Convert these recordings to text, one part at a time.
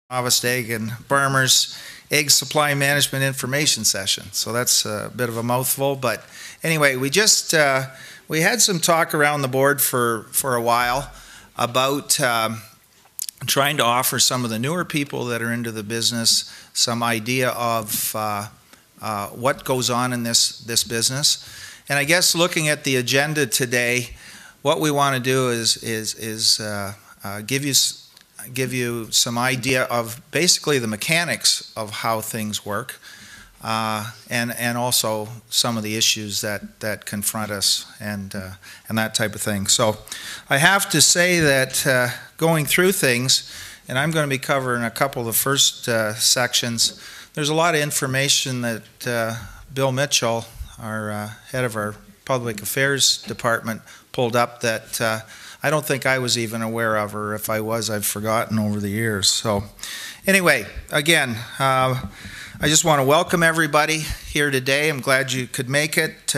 Harvest Egg and Barmer's Egg Supply Management Information Session. So that's a bit of a mouthful, but anyway, we had some talk around the board for a while about trying to offer some of the newer people that are into the business some idea of what goes on in this business. And I guess looking at the agenda today, what we want to do is give you some idea of basically the mechanics of how things work, and also some of the issues that confront us and that type of thing. So I have to say that going through things, and I'm going to be covering a couple of the first sections, there's a lot of information that Bill Mitchell, our head of our Public Affairs Department, pulled up that I don't think I was even aware of, or if I was, I've forgotten over the years. So anyway, again, I just want to welcome everybody here today. I'm glad you could make it,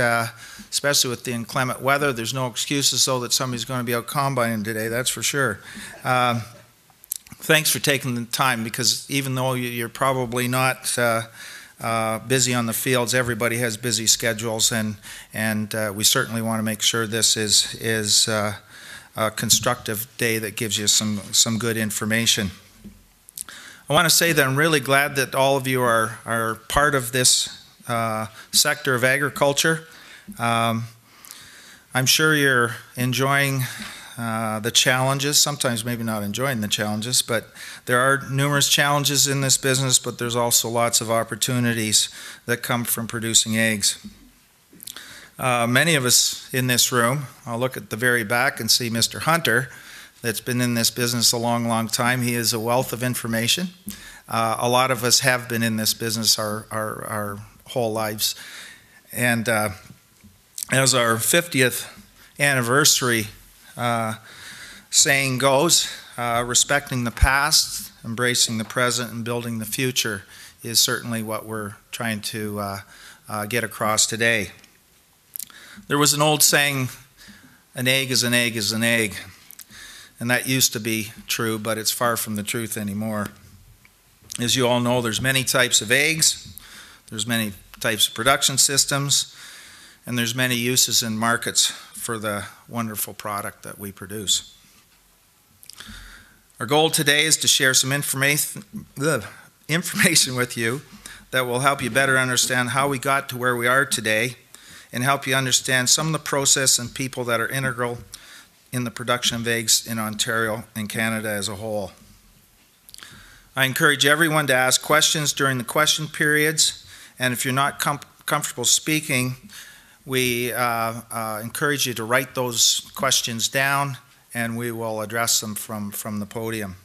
especially with the inclement weather. There's no excuses, though, that somebody's going to be out combining today, that's for sure. Thanks for taking the time, because even though you're probably not busy on the fields, everybody has busy schedules, and we certainly want to make sure this is a constructive day that gives you some good information. I want to say that I'm really glad that all of you are part of this sector of agriculture. I'm sure you're enjoying the challenges, sometimes maybe not enjoying the challenges, but there are numerous challenges in this business, but there's also lots of opportunities that come from producing eggs. Many of us in this room, I'll look at the very back and see Mr. Hunter, that's been in this business a long, long time. He is a wealth of information. A lot of us have been in this business our whole lives. And as our 50th anniversary saying goes, respecting the past, embracing the present, and building the future is certainly what we're trying to get across today. There was an old saying, an egg is an egg is an egg. And that used to be true, but it's far from the truth anymore. As you all know, there's many types of eggs, there's many types of production systems, and there's many uses in markets for the wonderful product that we produce. Our goal today is to share some information with you that will help you better understand how we got to where we are today, and help you understand some of the process and people that are integral in the production of eggs in Ontario and Canada as a whole. I encourage everyone to ask questions during the question periods, and if you're not comfortable speaking, we encourage you to write those questions down, and we will address them from the podium.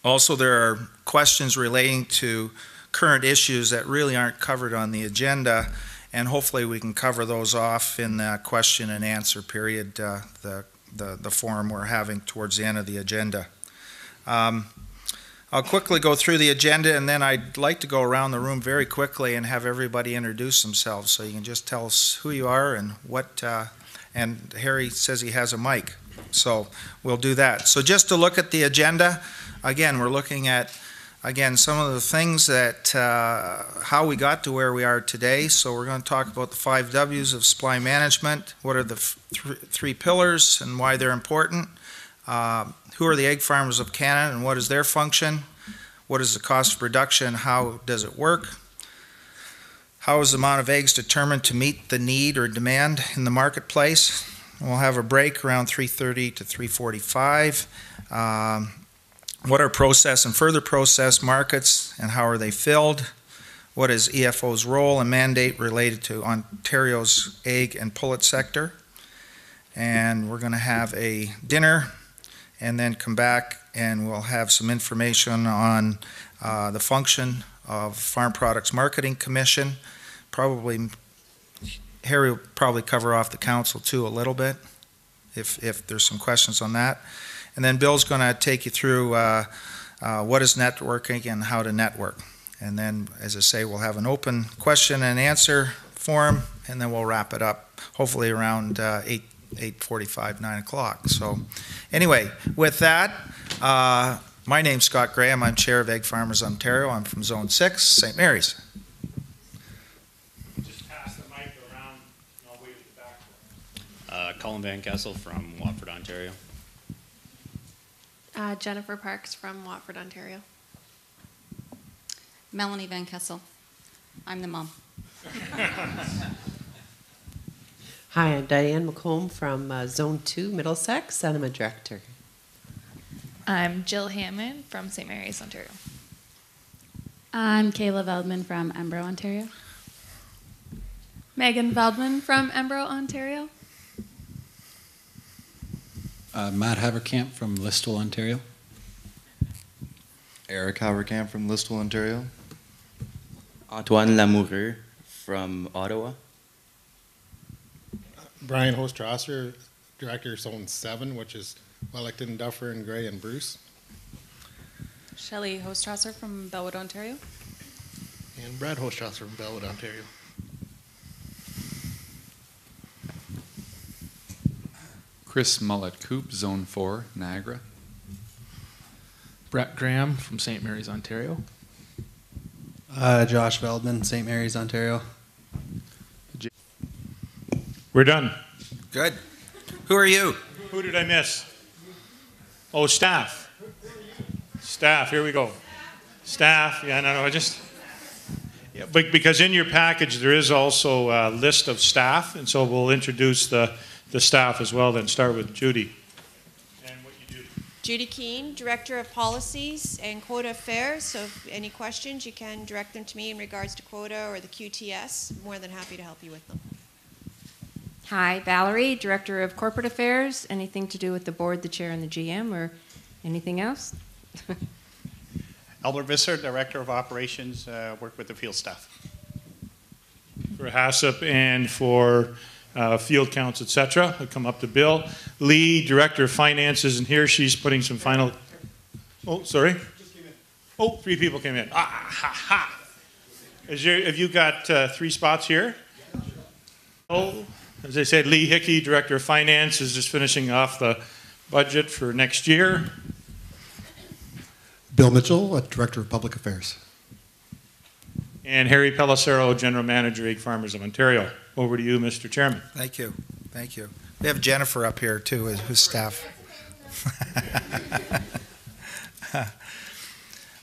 Also, there are questions relating to current issues that really aren't covered on the agenda, and hopefully we can cover those off in the question and answer period, the forum we're having towards the end of the agenda. I'll quickly go through the agenda, and then I'd like to go around the room very quickly and have everybody introduce themselves, so you can just tell us who you are and what, and Harry says he has a mic, so we'll do that. So just to look at the agenda, again, we're looking at some of the things that, how we got to where we are today. So we're going to talk about the 5 W's of supply management. What are the three pillars and why they're important? Who are the egg farmers of Canada and what is their function? What is the cost of production? How does it work? How is the amount of eggs determined to meet the need or demand in the marketplace? We'll have a break around 3:30 to 3:45. What are process and further process markets and how are they filled? What is EFO's role and mandate related to Ontario's egg and pullet sector? And we're going to have a dinner and then come back and we'll have some information on the function of Farm Products Marketing Commission. Probably, Harry will probably cover off the council too a little bit if there's some questions on that. And then Bill's going to take you through what is networking and how to network. And then, as I say, we'll have an open question and answer forum, and then we'll wrap it up, hopefully around 8:45, 9 o'clock. So anyway, with that, My name's Scott Graham. I'm Chair of Egg Farmers Ontario. I'm from Zone 6, St. Mary's. Just pass the mic around, and I'll wait at the back for it. Colin Van Kessel from Watford, Ontario. Jennifer Parks from Watford, Ontario. Melanie Van Kessel. I'm the mom. Hi, I'm Diane McComb from Zone 2, Middlesex, and I'm a director. I'm Jill Hammond from St. Mary's, Ontario. I'm Kayla Veldman from Embro, Ontario. Megan Veldman from Embro, Ontario. Matt Haverkamp from Listowel, Ontario. Eric Haverkamp from Listowel, Ontario. Antoine Lamoureux from Ottawa. Brian Hostrasser, Director of Zone 7, which is Wellington, Duffer, and Gray, and Bruce. Shelley Hostrasser from Bellwood, Ontario. And Brad Hostrasser from Bellwood, Ontario. Chris Mullett-Coop, Zone 4, Niagara. Brett Graham from St. Mary's, Ontario. Josh Veldman, St. Mary's, Ontario. We're done. Good. Who are you? Who did I miss? Oh, staff. Staff, here we go. Staff, yeah, no, yeah, but because in your package there is also a list of staff, and so we'll introduce the staff as well, then start with Judy. And what you do. Judy Keene, Director of Policies and Quota Affairs, so if any questions you can direct them to me in regards to quota or the QTS. More than happy to help you with them. Hi, Valerie, Director of Corporate Affairs. Anything to do with the board, the chair, and the GM, or anything else? Albert Visser, Director of Operations, work with the field staff. For HACCP and for field counts, etc. I'll come up to Bill. Lee, Director of Finances, and here she's putting some final. Oh, sorry. Just came in. Oh, 3 people came in. Ah, ha, ha. Have you got 3 spots here? Oh, as I said, Lee Hickey, Director of Finance, is just finishing off the budget for next year. Bill Mitchell, Director of Public Affairs. And Harry Pellicero, General Manager, Egg Farmers of Ontario. Over to you, Mr. Chairman. Thank you. Thank you. We have Jennifer up here, too, who's staff.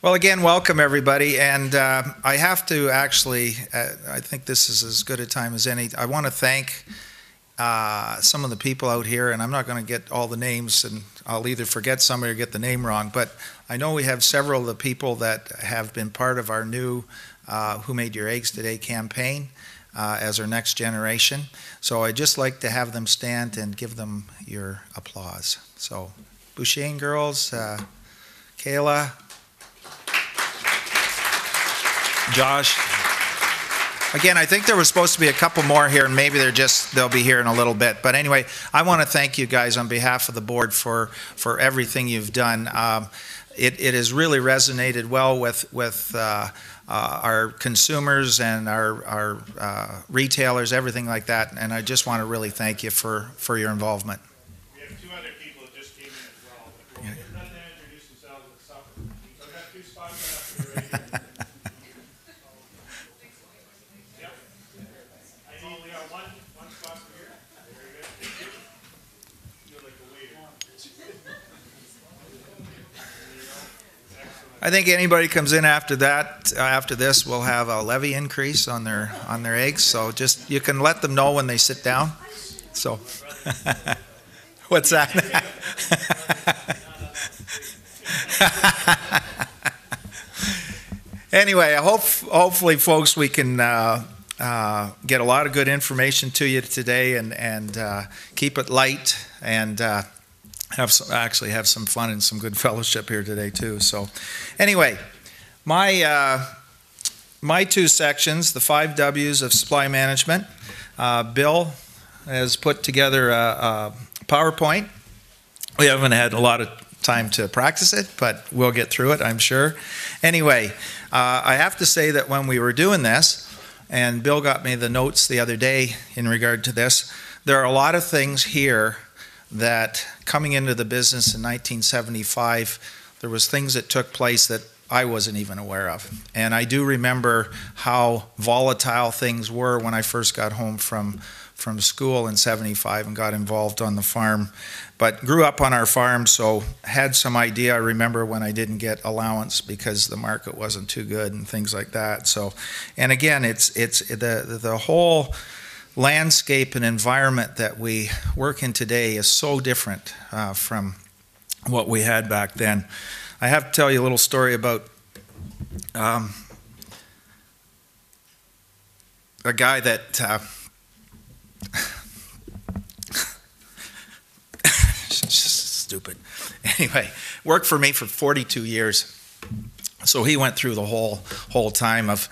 Well, again, welcome, everybody. And I have to actually, I think this is as good a time as any. I want to thank some of the people out here, and I'm not going to get all the names, and I'll either forget somebody or get the name wrong, but I know we have several of the people that have been part of our new Who Made Your Eggs Today campaign as our next generation. So I'd just like to have them stand and give them your applause. So, Bouchane girls, Kayla, Josh. Again, I think there was supposed to be a couple more here, and maybe they'll be here in a little bit. But anyway, I want to thank you guys on behalf of the board for everything you've done. It has really resonated well with our consumers and our retailers, everything like that. And I just want to really thank you for your involvement. We have 2 other people that just came in as well. But we'll let them introduce themselves at supper. So I've got 2 spots left already. I think anybody comes in after that, after this, will have a levy increase on their eggs. So just you can let them know when they sit down. So, what's that? Anyway, hopefully, folks, we can get a lot of good information to you today, and keep it light, and have some fun and some good fellowship here today too. So, anyway, my 2 sections, the 5 W's of supply management. Bill has put together a PowerPoint. We haven't had a lot of time to practice it, but we'll get through it, I'm sure. Anyway, I have to say that when we were doing this, and Bill got me the notes the other day in regard to this, there are a lot of things here that coming into the business in 1975 there was things that took place that I wasn't even aware of. And I do remember how volatile things were when I first got home from school in 75 and got involved on the farm. But grew up on our farm, so had some idea. I remember when I didn't get allowance because the market wasn't too good and things like that. So, and again, it's the whole landscape and environment that we work in today is so different from what we had back then. I have to tell you a little story about a guy that it's just stupid. Anyway, worked for me for 42 years. So he went through the whole time of,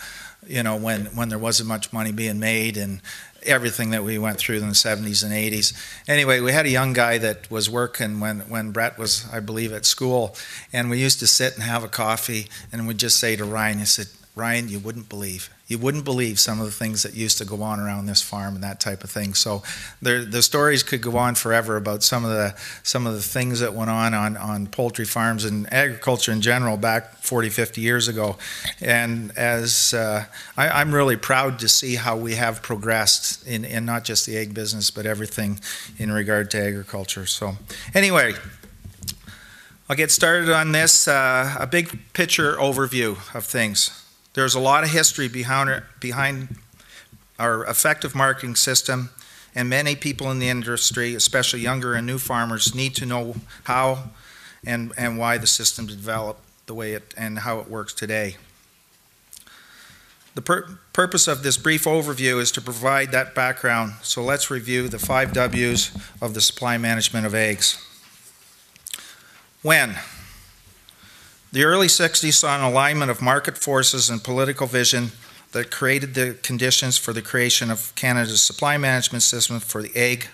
you know, when there wasn't much money being made and everything that we went through in the 70s and 80s. Anyway, we had a young guy that was working when Brett was, I believe, at school, and we used to sit and have a coffee, and we'd just say to Ryan, he said, Ryan, you wouldn't believe some of the things that used to go on around this farm and that type of thing. So the stories could go on forever about some of the things that went on poultry farms and agriculture in general back 40, 50 years ago. And as I'm really proud to see how we have progressed in not just the egg business, but everything in regard to agriculture. So anyway, I'll get started on this, a big picture overview of things. There's a lot of history behind our effective marketing system, and many people in the industry, especially younger and new farmers, need to know how and why the system developed the way it and how it works today. The purpose of this brief overview is to provide that background, so let's review the 5 W's of the supply management of eggs. When? The early 60s saw an alignment of market forces and political vision that created the conditions for the creation of Canada's supply management system for the egg,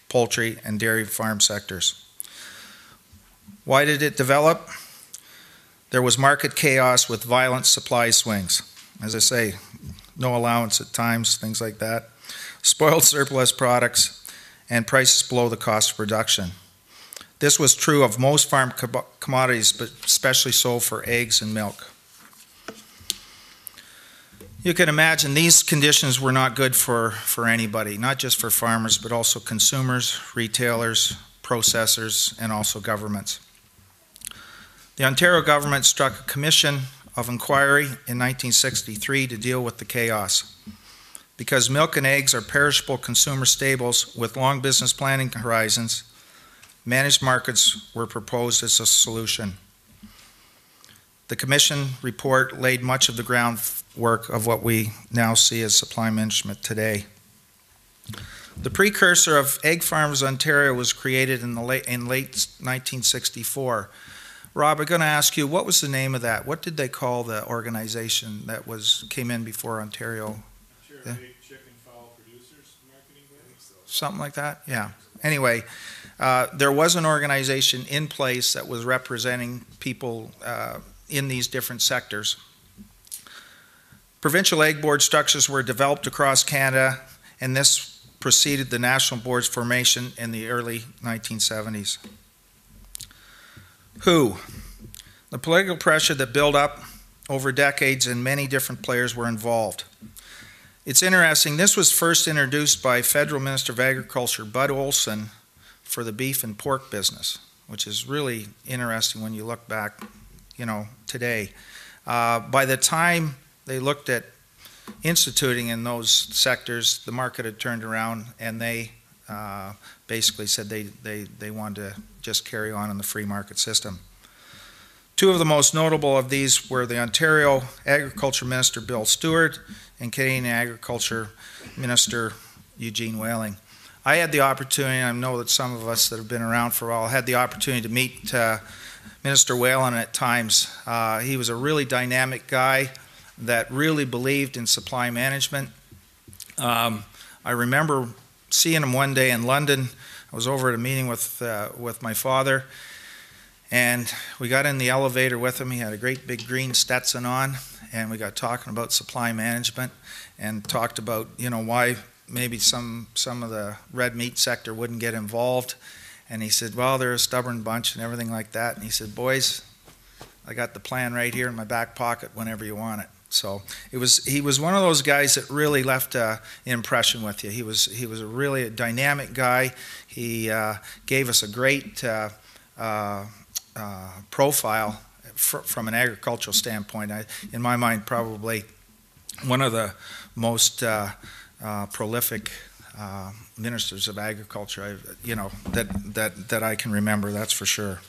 poultry, and dairy farm sectors. Why did it develop? There was market chaos with violent supply swings. As I say, no allowance at times, things like that. Spoiled surplus products and prices below the cost of production. This was true of most farm commodities, but especially so for eggs and milk. You can imagine these conditions were not good for anybody, not just for farmers, but also consumers, retailers, processors, and also governments. The Ontario government struck a commission of inquiry in 1963 to deal with the chaos. Because milk and eggs are perishable consumer staples with long business planning horizons, managed markets were proposed as a solution. The Commission report laid much of the groundwork of what we now see as supply management today. The precursor of Egg Farms Ontario was created in late 1964. Rob, I'm going to ask you, what was the name of that? What did they call the organization that came in before Ontario? Yeah? Chicken Fowl Producers Marketing Group? Something like that? Yeah. Anyway, there was an organization in place that was representing people in these different sectors. Provincial egg board structures were developed across Canada, and this preceded the National Board's formation in the early 1970s. Who? The political pressure that built up over decades, and many different players were involved. It's interesting, this was first introduced by Federal Minister of Agriculture Bud Olson for the beef and pork business, which is really interesting when you look back, you know, today. By the time they looked at instituting in those sectors, the market had turned around, and they basically said they wanted to just carry on in the free market system. Two of the most notable of these were the Ontario Agriculture Minister Bill Stewart and Canadian Agriculture Minister Eugene Whaling. I had the opportunity, I know that some of us that have been around for a while had the opportunity to meet Minister Whaling at times. He was a really dynamic guy that really believed in supply management. I remember seeing him one day in London. I was over at a meeting with my father, and we got in the elevator with him. He had a great big green Stetson on, and we got talking about supply management and talked about, you know, why maybe some of the red meat sector wouldn't get involved. And he said, well, they're a stubborn bunch and everything like that. And he said, boys, I got the plan right here in my back pocket whenever you want it. So he was one of those guys that really left an impression with you. He was a really dynamic guy. He gave us a great profile from an agricultural standpoint. In my mind, probably one of the most prolific ministers of agriculture, that I can remember. That's for sure.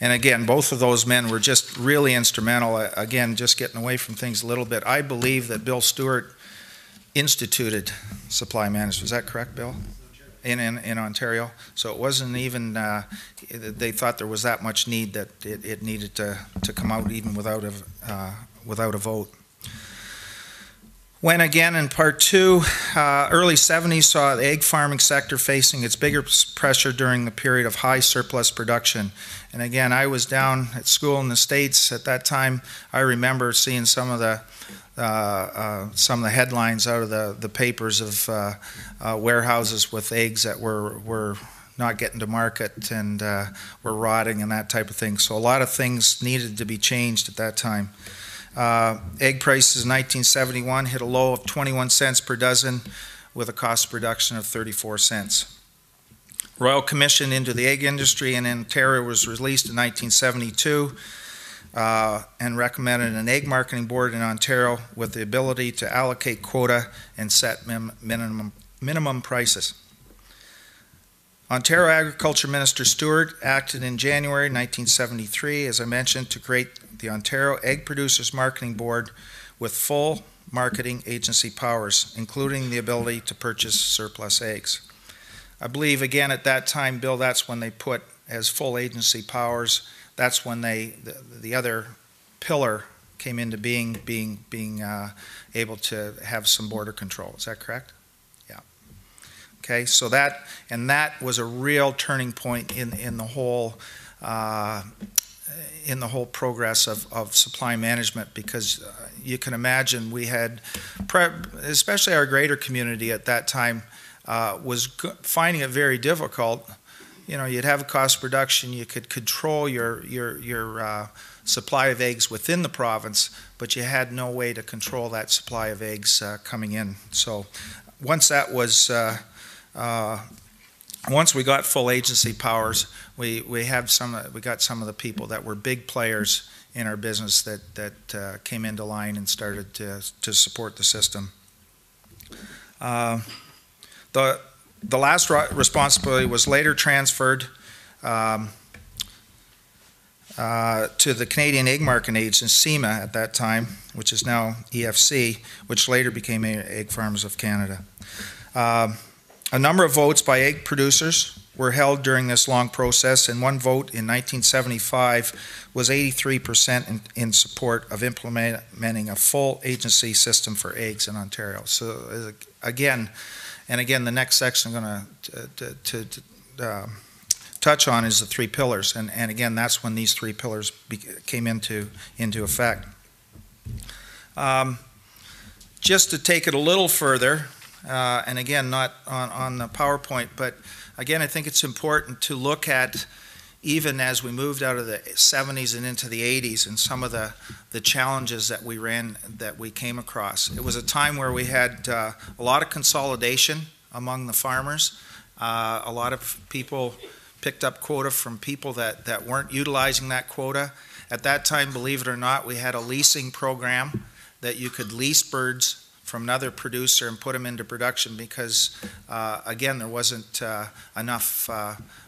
And again, both of those men were just really instrumental. Again, just getting away from things a little bit. I believe that Bill Stewart instituted supply management. Is that correct, Bill? In Ontario. So it wasn't even, they thought there was that much need that it needed to come out even without a vote. When again in part two, early 70s saw the egg farming sector facing its biggest pressure during the period of high surplus production. And again, I was down at school in the States at that time. I remember seeing some of the headlines out of the papers of warehouses with eggs that were not getting to market and were rotting and that type of thing. So a lot of things needed to be changed at that time. Egg prices in 1971 hit a low of 21 cents per dozen with a cost of production of 34 cents. Royal Commission into the egg industry in Ontario was released in 1972 and recommended an egg marketing board in Ontario with the ability to allocate quota and set minimum prices. Ontario Agriculture Minister Stewart acted in January 1973, as I mentioned, to create the Ontario Egg Producers Marketing Board with full marketing agency powers, including the ability to purchase surplus eggs. I believe, again, at that time, Bill, that's when they put as full agency powers. That's when the other pillar came into being able to have some border control. Is that correct? Yeah. Okay, so that was a real turning point in the whole progress of supply management, because you can imagine we had, especially our greater community at that time, was finding it very difficult. You know, you'd have a cost of production, you could control your supply of eggs within the province, but you had no way to control that supply of eggs coming in. So once that was, once we got full agency powers, we got some of the people that were big players in our business that came into line and started to support the system. The last responsibility was later transferred to the Canadian Egg Marketing Agency, CEMA at that time, which is now EFC, which later became Egg Farmers of Canada. A number of votes by egg producers were held during this long process, and one vote in 1975 was 83% in support of implementing a full agency system for eggs in Ontario. So again, the next section I'm going to touch on is the three pillars, and again, that's when these three pillars came into effect. Just to take it a little further, and again, not on the PowerPoint, but again, I think it's important to look at, even as we moved out of the 70s and into the 80s, and some of the challenges that we came across. It was a time where we had a lot of consolidation among the farmers. A lot of people picked up quota from people that weren't utilizing that quota. At that time, believe it or not, we had a leasing program that you could lease birds from another producer and put them into production because, again, there wasn't enough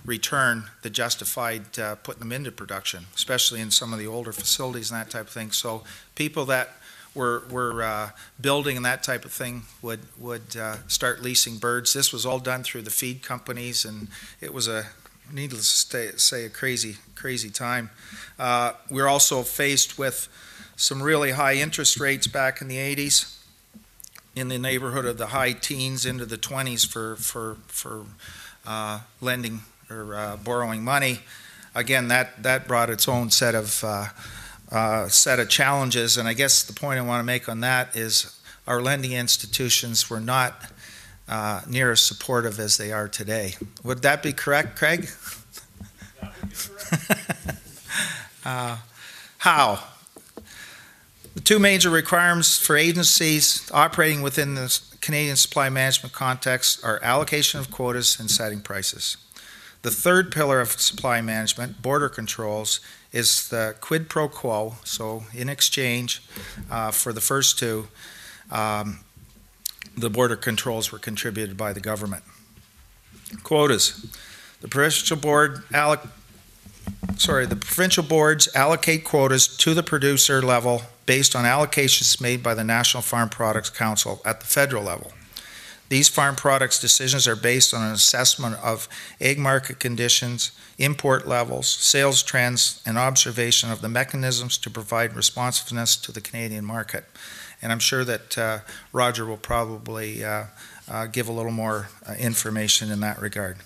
return that justified putting them into production, especially in some of the older facilities and that type of thing. So people that were building and that type of thing would start leasing birds. This was all done through the feed companies, and it was needless to say, a crazy time. We were also faced with some really high interest rates back in the 80s, in the neighborhood of the high teens into the 20s for lending or borrowing money. Again, that brought its own set of challenges, and I guess the point I want to make on that is our lending institutions were not near as supportive as they are today. Would that be correct, Craig? How? The two major requirements for agencies operating within the Canadian supply management context are allocation of quotas and setting prices. The third pillar of supply management, border controls, is the quid pro quo, so in exchange for the first two, the border controls were contributed by the government. Quotas. The provincial boards allocate quotas to the producer level based on allocations made by the National Farm Products Council at the federal level. These farm products decisions are based on an assessment of egg market conditions, import levels, sales trends, and observation of the mechanisms to provide responsiveness to the Canadian market. And I'm sure that Roger will probably give a little more information in that regard.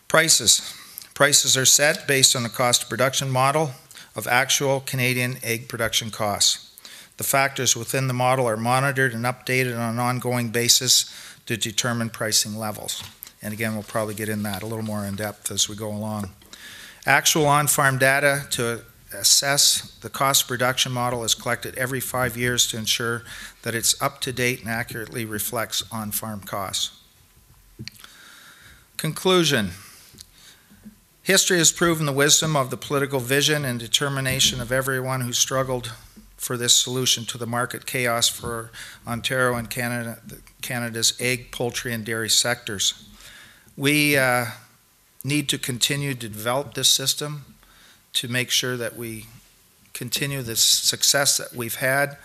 Prices. Prices are set based on the cost of production model of actual Canadian egg production costs. The factors within the model are monitored and updated on an ongoing basis to determine pricing levels. And again, we'll probably get in that a little more in depth as we go along. Actual on-farm data to assess the cost of production model is collected every 5 years to ensure that it's up to date and accurately reflects on-farm costs. Conclusion. History has proven the wisdom of the political vision and determination of everyone who struggled for this solution to the market chaos for Ontario and Canada's egg, poultry, and dairy sectors. We need to continue to develop this system to make sure that we continue the success that we've had.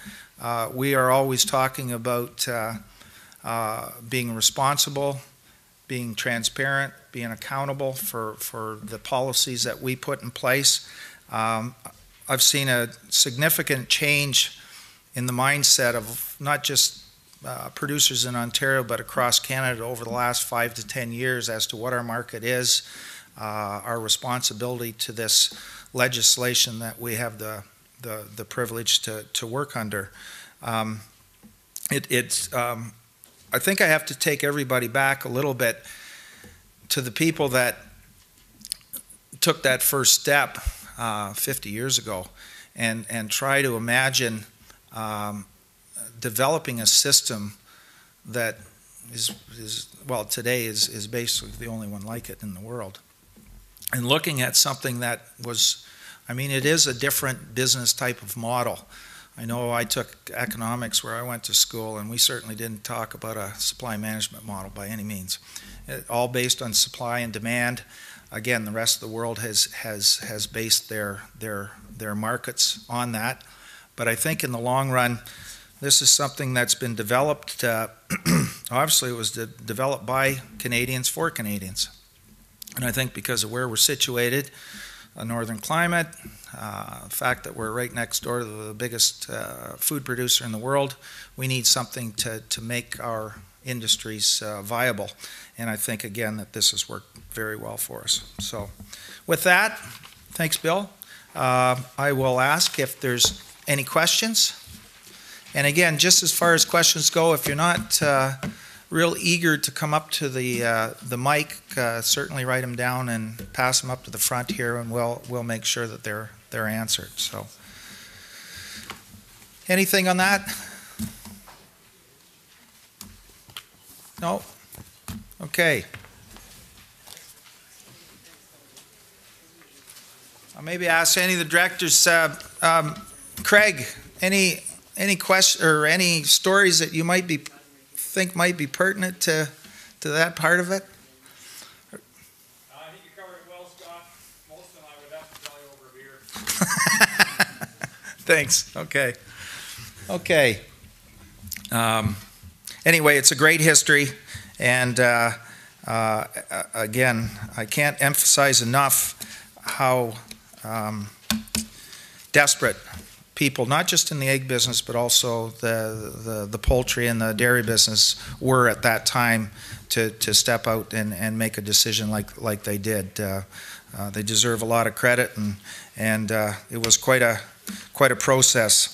We are always talking about being responsible, being transparent, being accountable for the policies that we put in place. I've seen a significant change in the mindset of not just producers in Ontario, but across Canada over the last 5 to 10 years as to what our market is, our responsibility to this legislation that we have the privilege to work under. I think I have to take everybody back a little bit to the people that took that first step 50 years ago and try to imagine developing a system that well, today is basically the only one like it in the world. And looking at something that was, I mean, it is a different business type of model. I know I took economics where I went to school, and we certainly didn't talk about a supply management model by any means. All based on supply and demand. Again, the rest of the world has based their markets on that. But I think in the long run, this is something that's been developed. Obviously, it was developed by Canadians for Canadians. And I think because of where we're situated, a northern climate, the fact that we're right next door to the biggest food producer in the world, we need something to make our industries viable. And I think, again, that this has worked very well for us. So with that, thanks, Bill. I will ask if there's any questions. And again, just as far as questions go, if you're not real eager to come up to the mic, certainly write them down and pass them up to the front here, and we'll make sure that they're answered. So, anything on that? No? Okay. I'll maybe ask any of the directors. Craig, any question or any stories that you might think might be pertinent to that part of it? I think you covered it well, Scott. Most of them I would have to tell you over a beer. Thanks. Okay. Okay. Anyway, it's a great history, and again, I can't emphasize enough how desperate people, not just in the egg business, but also the poultry and the dairy business were at that time to step out and make a decision like they did. They deserve a lot of credit, and it was quite a process.